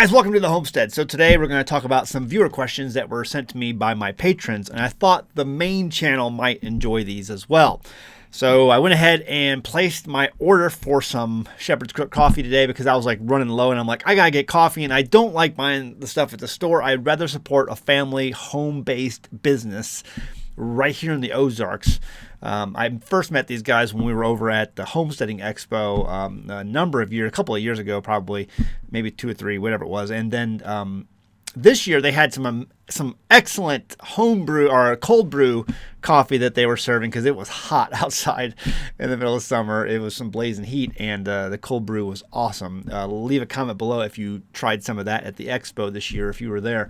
guys, welcome to the Homestead. So today we're going to talk about some viewer questions that were sent to me by my patrons, and I thought the main channel might enjoy these as well. So I went ahead and placed my order for some Shepherd's Crook coffee today because I was like running low, and I'm like, I gotta get coffee, and I don't like buying the stuff at the store. I'd rather support a family home-based business right here in the Ozarks. I first met these guys when we were over at the Homesteading Expo a couple of years ago, probably, maybe 2 or 3, whatever it was. And then this year they had some excellent home brew or cold brew coffee that they were serving because it was hot outside in the middle of summer. It was some blazing heat, and the cold brew was awesome. Leave a comment below if you tried some of that at the expo this year, if you were there.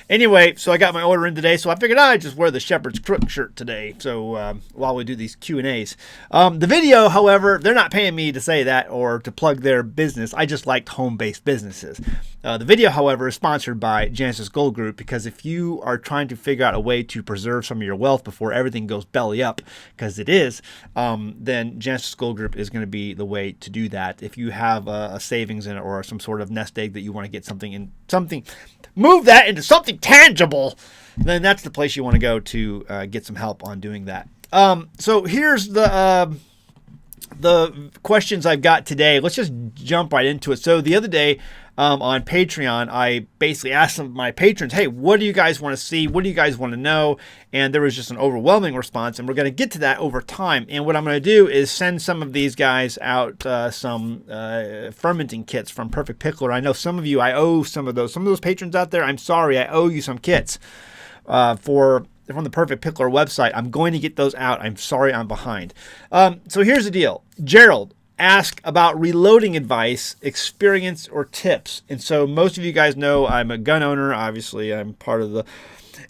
Anyway, so I got my order in today, so I figured I'd just wear the Shepherd's Crook shirt today. So while we do these Q&As. The video, however, they're not paying me to say that or to plug their business. I just liked home-based businesses. The video, however, is sponsored by Genesis Gold Group, because if you are trying to figure out a way to preserve some of your wealth before everything goes belly up, because it is, then Genesis Gold Group is going to be the way to do that. If you have a savings in it or some sort of nest egg that you want to get move that into something tangible, then that's the place you want to go to get some help on doing that. So here's the questions I've got today. Let's just jump right into it. So the other day on Patreon, I basically asked some of my patrons, hey, what do you guys want to see? What do you guys want to know? And there was just an overwhelming response, and we're going to get to that over time. And what I'm going to do is send some of these guys out some fermenting kits from Perfect Pickler. I know some of you, I owe some of those patrons out there. I'm sorry, I owe you some kits from the Perfect Pickler website. I'm going to get those out. I'm sorry I'm behind. So here's the deal. Gerald asked about reloading advice, experience, or tips. And so most of you guys know I'm a gun owner. Obviously, I'm part of the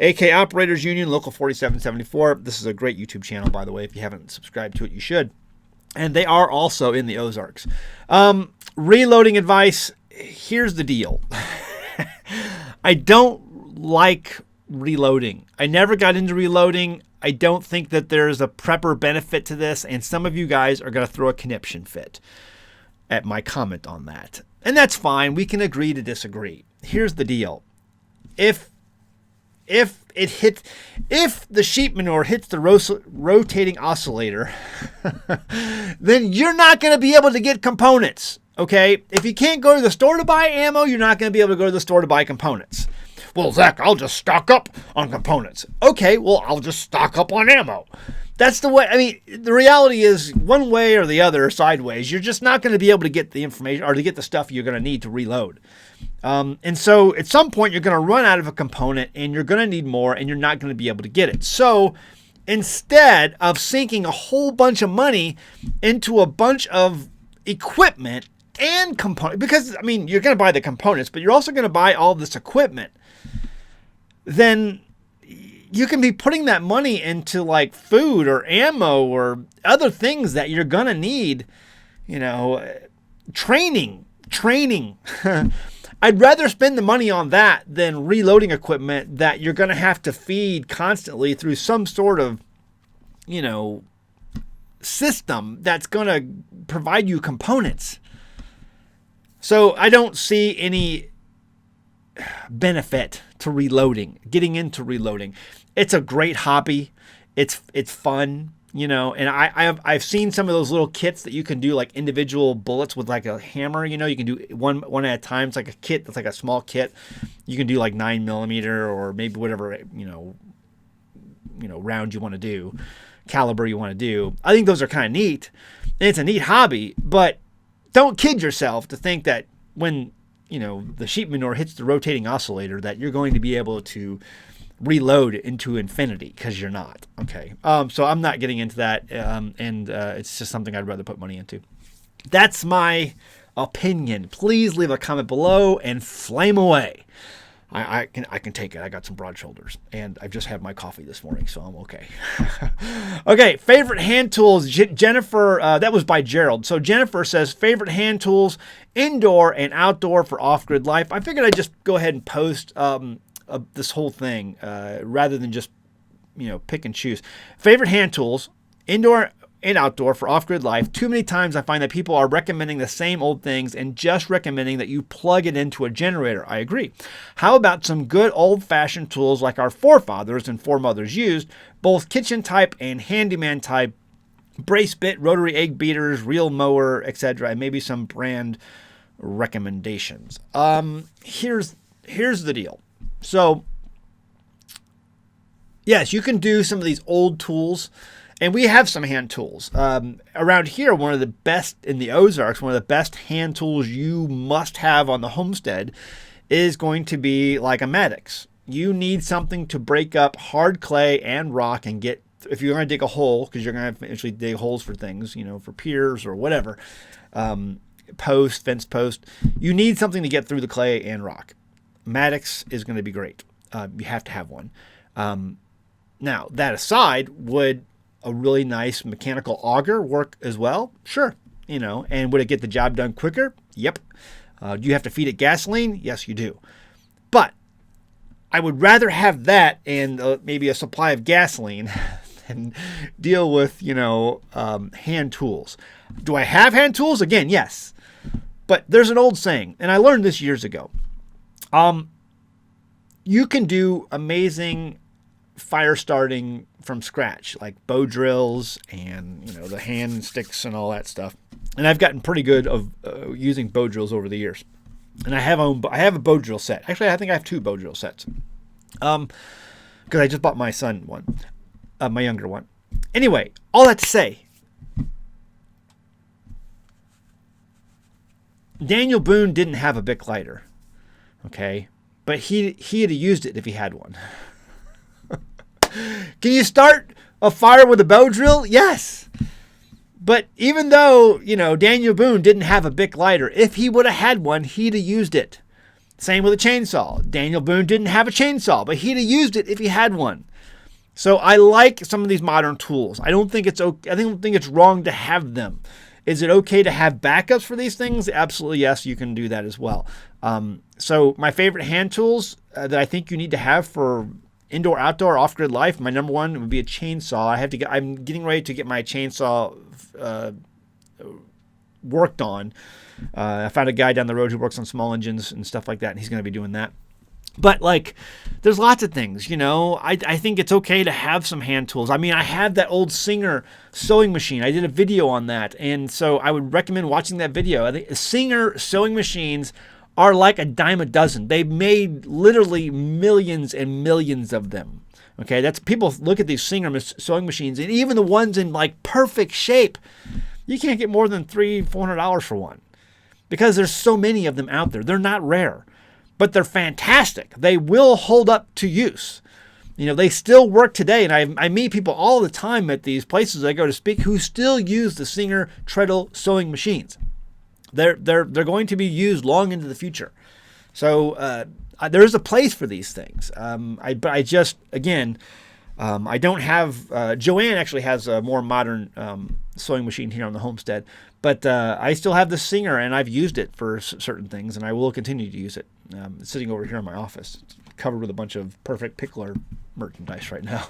AK Operators Union, Local 4774. This is a great YouTube channel, by the way. If you haven't subscribed to it, you should. And they are also in the Ozarks. Reloading advice, here's the deal. I don't like reloading. I never got into reloading. I don't think that there's a prepper benefit to this, and some of you guys are going to throw a conniption fit at my comment on that. And that's fine. We can agree to disagree. Here's the deal. If the sheep manure hits the rotating oscillator, then you're not going to be able to get components, okay? If you can't go to the store to buy ammo, you're not going to be able to go to the store to buy components. Well, Zach, I'll just stock up on components. Okay, well, I'll just stock up on ammo. That's the way. I mean, the reality is one way or the other, sideways, you're just not going to be able to get the information or to get the stuff you're going to need to reload. And so at some point, you're going to run out of a component, and you're going to need more, and you're not going to be able to get it. So instead of sinking a whole bunch of money into a bunch of equipment and components, because, I mean, you're going to buy the components, but you're also going to buy all this equipment, then you can be putting that money into like food or ammo or other things that you're going to need, training. I'd rather spend the money on that than reloading equipment that you're going to have to feed constantly through some sort of, system that's going to provide you components. So I don't see any benefit to getting into reloading. It's a great hobby. It's fun, and I've seen some of those little kits that you can do like individual bullets with like a hammer, you can do one at a time. It's like a kit that's like a small kit. You can do like 9mm or maybe whatever, round you want to do, caliber you want to do. I think those are kind of neat, and it's a neat hobby, but don't kid yourself to think that when the sheep manure hits the rotating oscillator that you're going to be able to reload into infinity, because you're not. Okay. So I'm not getting into that. And it's just something I'd rather put money into. That's my opinion. Please leave a comment below and flame away. I can take it. I got some broad shoulders, and I've just had my coffee this morning, so I'm okay. Okay, favorite hand tools. Jennifer, that was by Gerald. So Jennifer says, favorite hand tools, indoor and outdoor for off-grid life. I figured I'd just go ahead and post this whole thing rather than just, pick and choose. Favorite hand tools, indoor and outdoor for off-grid life, too many times I find that people are recommending the same old things and just recommending that you plug it into a generator. I agree. How about some good old-fashioned tools like our forefathers and foremothers used, both kitchen type and handyman type, brace bit, rotary egg beaters, reel mower, etc., and maybe some brand recommendations. Here's the deal. So, yes, you can do some of these old tools. And we have some hand tools. Around here, one of the best in the Ozarks, one of the best hand tools you must have on the homestead is going to be like a Maddox. You need something to break up hard clay and rock and get, if you're going to dig a hole, because you're going to eventually dig holes for things, for piers or whatever, fence post, you need something to get through the clay and rock. Maddox is going to be great. You have to have one. Now, that aside, would a really nice mechanical auger work as well? Sure. And would it get the job done quicker? Yep. Do you have to feed it gasoline? Yes, you do. But I would rather have that and maybe a supply of gasoline than deal with, hand tools. Do I have hand tools? Again, yes. But there's an old saying, and I learned this years ago. You can do amazing fire starting from scratch, like bow drills and the hand sticks and all that stuff. And I've gotten pretty good of using bow drills over the years. And I have a bow drill set. Actually, I think I have 2 bow drill sets. Because I just bought my son one, my younger one. Anyway, all that to say, Daniel Boone didn't have a Bic lighter, okay, but he'd have used it if he had one. Can you start a fire with a bow drill? Yes. But even though, Daniel Boone didn't have a Bic lighter, if he would have had one, he'd have used it. Same with a chainsaw. Daniel Boone didn't have a chainsaw, but he'd have used it if he had one. So I like some of these modern tools. I don't think it's wrong to have them. Is it okay to have backups for these things? Absolutely, yes, you can do that as well. So my favorite hand tools that I think you need to have for indoor, outdoor, off-grid life, my number one would be a chainsaw. I'm getting ready to get my chainsaw worked on. I found a guy down the road who works on small engines and stuff like that, and he's going to be doing that. But there's lots of things, I think it's okay to have some hand tools. I mean, I have that old Singer sewing machine. I did a video on that, and so I would recommend watching that video. I think Singer sewing machines are like a dime a dozen. They've made literally millions and millions of them. Okay, that's, people look at these Singer sewing machines, and even the ones in perfect shape, you can't get more than $300-400 for one, because there's so many of them out there. They're not rare, but they're fantastic. They will hold up to use. They still work today, and I meet people all the time at these places I go to speak who still use the Singer treadle sewing machines. They're going to be used long into the future. So there is a place for these things. I don't have, Joanne actually has a more modern sewing machine here on the homestead, but I still have the Singer, and I've used it for certain things, and I will continue to use it. It's sitting over here in my office. It's covered with a bunch of Perfect Pickler merchandise right now.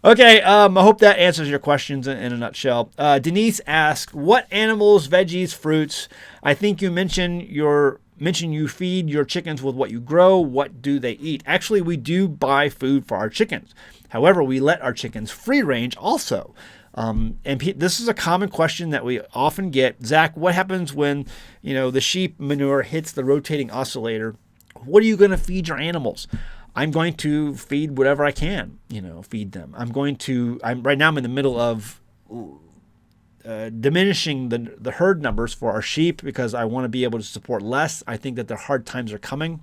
Okay, I hope that answers your questions in a nutshell. Denise asks, what animals, veggies, fruits? I think you mentioned you feed your chickens with what you grow. What do they eat? Actually, we do buy food for our chickens. However, we let our chickens free range also. And this is a common question that we often get. Zach, what happens when the sheep manure hits the rotating oscillator? What are you going to feed your animals? I'm going to feed whatever I can, feed them. Right now I'm in the middle of diminishing the herd numbers for our sheep because I want to be able to support less. I think that the hard times are coming.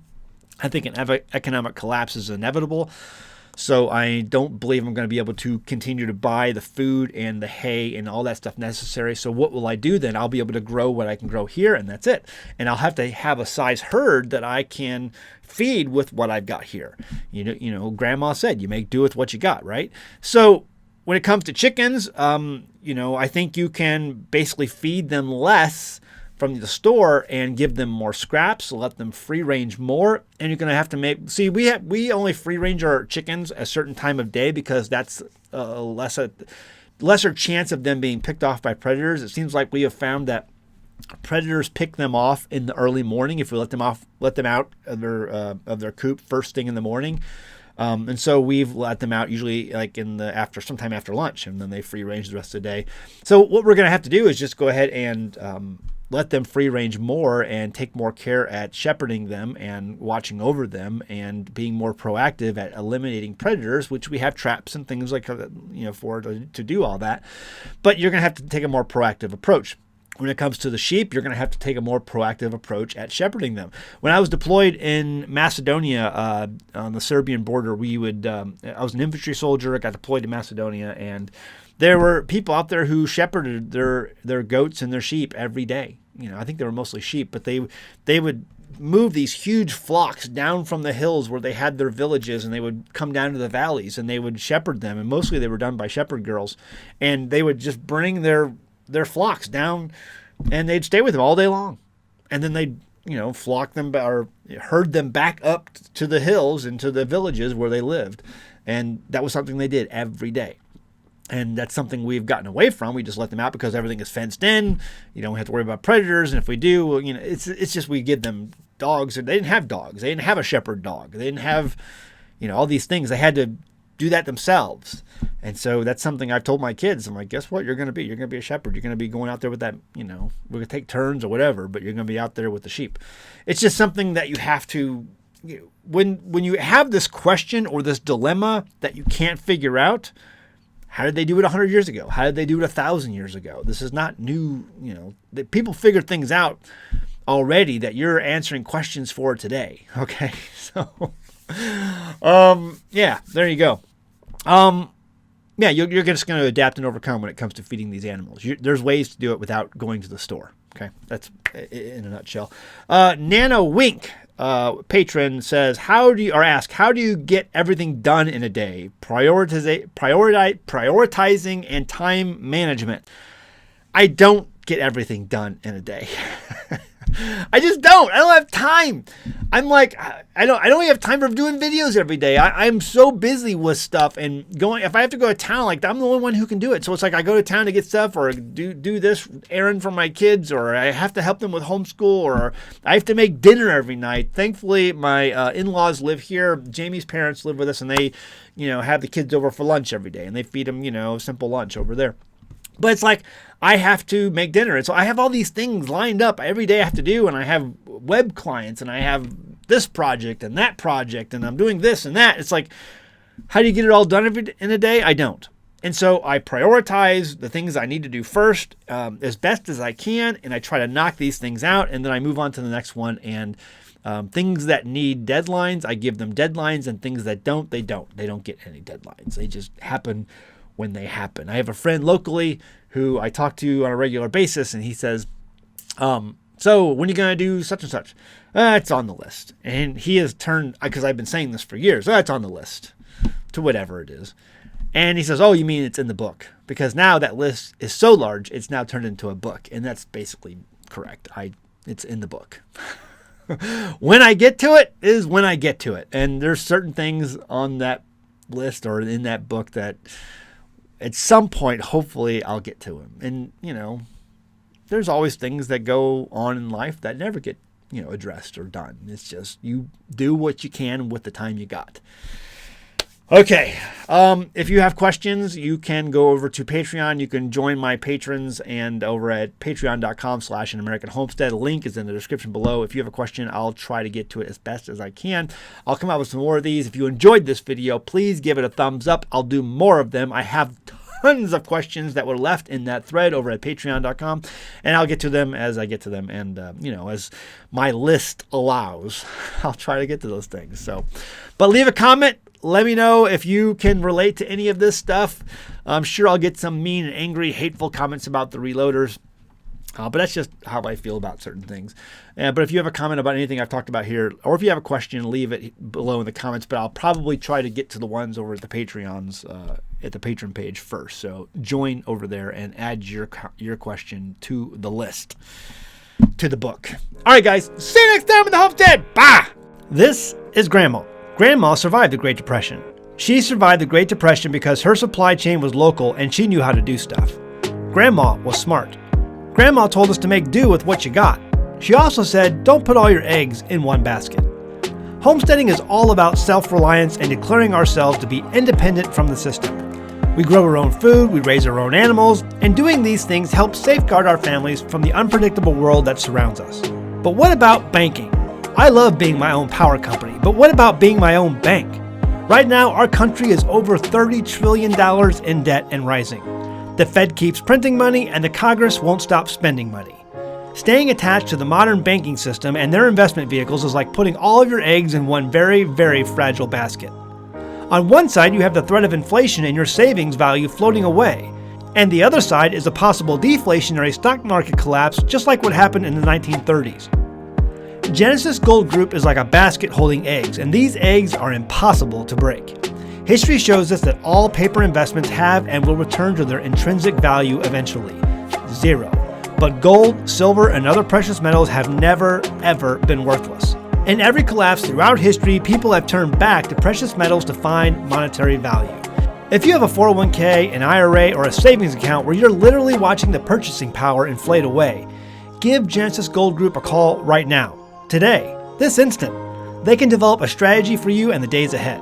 I think an economic collapse is inevitable. So I don't believe I'm going to be able to continue to buy the food and the hay and all that stuff necessary. So what will I do then? I'll be able to grow what I can grow here, and that's it. And I'll have to have a size herd that I can feed with what I've got here. Grandma said, you make do with what you got, right? So when it comes to chickens, I think you can basically feed them less from the store and give them more scraps, let them free range more, and you're going to have to we only free range our chickens a certain time of day because that's lesser chance of them being picked off by predators. It seems like we have found that predators pick them off in the early morning if we let them out of their coop first thing in the morning. And so we've let them out usually like sometime after lunch, and then they free range the rest of the day. So what we're going to have to do is just go ahead and let them free range more and take more care at shepherding them and watching over them and being more proactive at eliminating predators, which we have traps and things like for to do all that. But you're going to have to take a more proactive approach. When it comes to the sheep, you're going to have to take a more proactive approach at shepherding them. When I was deployed in Macedonia on the Serbian border, I was an infantry soldier. I got deployed to Macedonia, and there were people out there who shepherded their goats and their sheep every day. I think they were mostly sheep, but they would move these huge flocks down from the hills where they had their villages, and they would come down to the valleys, and they would shepherd them. And mostly they were done by shepherd girls, and they would just bring their flocks down, and they'd stay with them all day long, and then they'd flock them or herd them back up to the hills and to the villages where they lived. And that was something they did every day. And that's something we've gotten away from. We just let them out because everything is fenced in. You don't have to worry about predators. And if we do, it's just we give them dogs. They didn't have dogs. They didn't have a shepherd dog. They didn't have, all these things. They had to do that themselves. And so that's something I've told my kids. I'm like, guess what? You're going to be a shepherd. You're going to be going out there with that, we're going to take turns or whatever, but you're going to be out there with the sheep. It's just something that you have to, when you have this question or this dilemma that you can't figure out, how did they do it 100 years ago? How did they do it 1,000 years ago? This is not new, that people figured things out already that you're answering questions for today. Okay. So, yeah, there you go. Yeah, you're just going to adapt and overcome when it comes to feeding these animals. There's ways to do it without going to the store. Okay, that's in a nutshell. Nano Wink, patron, says, how do you get everything done in a day? Prioritizing and time management. I don't get everything done in a day. I just don't. I don't have time. I'm like, I don't even have time for doing videos every day. I'm so busy with stuff and going. If I have to go to town, like I'm the only one who can do it. So it's like I go to town to get stuff, or do this errand for my kids, or I have to help them with homeschool, or I have to make dinner every night. Thankfully, my in-laws live here. Jamie's parents live with us, and they, have the kids over for lunch every day, and they feed them, simple lunch over there. But it's like I have to make dinner. And so I have all these things lined up every day I have to do. And I have web clients, and I have this project and that project, and I'm doing this and that. It's like, how do you get it all done in a day? I don't. And so I prioritize the things I need to do first as best as I can. And I try to knock these things out. And then I move on to the next one. And things that need deadlines, I give them deadlines. And things that don't, they don't. They don't get any deadlines. They just happen when they happen. I have a friend locally who I talk to on a regular basis, and he says, so when are you going to do such and such? It's on the list. And he has turned, because I've been saying this for years, it's on the list to whatever it is. And he says, oh, you mean it's in the book? Because now that list is so large, it's now turned into a book. And that's basically correct. It's in the book. When I get to it is when I get to it. And there's certain things on that list or in that book that at some point, hopefully, I'll get to him. And, there's always things that go on in life that never get, addressed or done. It's just you do what you can with the time you got. Okay. If you have questions, you can go over to Patreon. You can join my patrons and over at patreon.com/AnAmericanHomestead. Link is in the description below. If you have a question, I'll try to get to it as best as I can. I'll come out with some more of these. If you enjoyed this video, please give it a thumbs up. I'll do more of them. I have tons of questions that were left in that thread over at patreon.com, and I'll get to them as I get to them. And, as my list allows, I'll try to get to those things. But leave a comment. Let me know if you can relate to any of this stuff. I'm sure I'll get some mean and angry, hateful comments about the reloaders. But that's just how I feel about certain things. But if you have a comment about anything I've talked about here, or if you have a question, leave it below in the comments. But I'll probably try to get to the ones over at the Patreons, at the Patron page first. So join over there and add your question to the list, to the book. All right, guys. See you next time in the Homestead. Bye. This is Grandma. Grandma survived the Great Depression. She survived the Great Depression because her supply chain was local and she knew how to do stuff. Grandma was smart. Grandma told us to make do with what you got. She also said, don't put all your eggs in one basket. Homesteading is all about self-reliance and declaring ourselves to be independent from the system. We grow our own food, we raise our own animals, and doing these things helps safeguard our families from the unpredictable world that surrounds us. But what about banking? I love being my own power company, but what about being my own bank? Right now, our country is over $30 trillion in debt and rising. The Fed keeps printing money, and the Congress won't stop spending money. Staying attached to the modern banking system and their investment vehicles is like putting all of your eggs in one very, very fragile basket. On one side, you have the threat of inflation and your savings value floating away, and the other side is a possible deflationary stock market collapse, just like what happened in the 1930s. Genesis Gold Group is like a basket holding eggs, and these eggs are impossible to break. History shows us that all paper investments have and will return to their intrinsic value eventually, zero. But gold, silver, and other precious metals have never, ever been worthless. In every collapse throughout history, people have turned back to precious metals to find monetary value. If you have a 401k, an IRA, or a savings account where you're literally watching the purchasing power inflate away, give Genesis Gold Group a call right now, today, this instant. They can develop a strategy for you in the days ahead.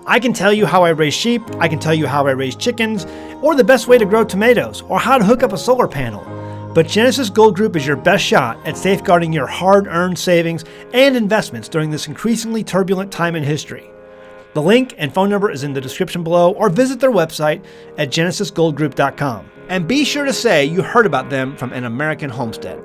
I can tell you how I raise sheep, I can tell you how I raise chickens, or the best way to grow tomatoes, or how to hook up a solar panel. But Genesis Gold Group is your best shot at safeguarding your hard-earned savings and investments during this increasingly turbulent time in history. The link and phone number is in the description below, or visit their website at genesisgoldgroup.com. And be sure to say you heard about them from An American Homestead.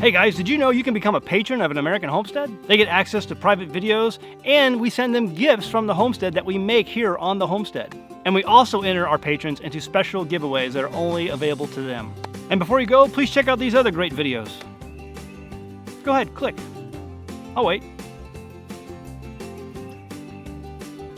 Hey guys, did you know you can become a patron of An American Homestead? They get access to private videos, and we send them gifts from the homestead that we make here on the homestead. And we also enter our patrons into special giveaways that are only available to them. And before you go, please check out these other great videos. Go ahead, click. I'll wait.